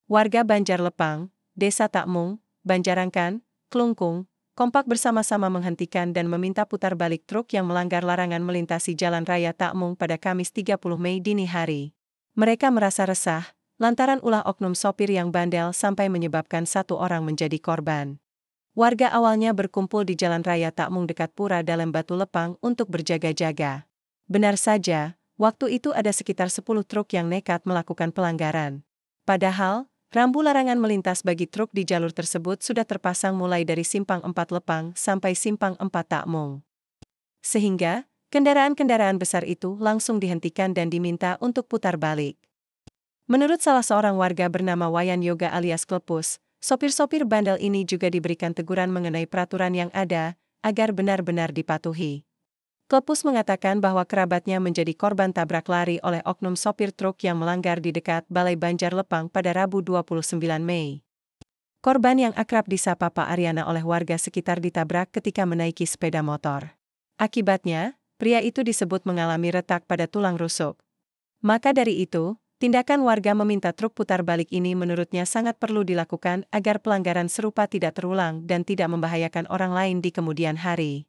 Warga Banjarlepang, Desa Takmung, Banjarangkan, Klungkung, kompak bersama-sama menghentikan dan meminta putar balik truk yang melanggar larangan melintasi Jalan Raya Takmung pada Kamis 30 Mei dini hari. Mereka merasa resah lantaran ulah oknum sopir yang bandel sampai menyebabkan satu orang menjadi korban. Warga awalnya berkumpul di Jalan Raya Takmung dekat Pura Dalam Batu Lepang untuk berjaga-jaga. Benar saja, waktu itu ada sekitar 10 truk yang nekat melakukan pelanggaran. Padahal, rambu larangan melintas bagi truk di jalur tersebut sudah terpasang mulai dari Simpang 4 Lepang sampai Simpang 4 Takmung. Sehingga, kendaraan-kendaraan besar itu langsung dihentikan dan diminta untuk putar balik. Menurut salah seorang warga bernama Wayan Yoga alias Klepus, sopir-sopir bandel ini juga diberikan teguran mengenai peraturan yang ada, agar benar-benar dipatuhi. Klepus mengatakan bahwa kerabatnya menjadi korban tabrak lari oleh oknum sopir truk yang melanggar di dekat Balai Banjarlepang pada Rabu 29 Mei. Korban yang akrab disapa Pak Ariana oleh warga sekitar ditabrak ketika menaiki sepeda motor. Akibatnya, pria itu disebut mengalami retak pada tulang rusuk. Maka dari itu, tindakan warga meminta truk putar balik ini menurutnya sangat perlu dilakukan agar pelanggaran serupa tidak terulang dan tidak membahayakan orang lain di kemudian hari.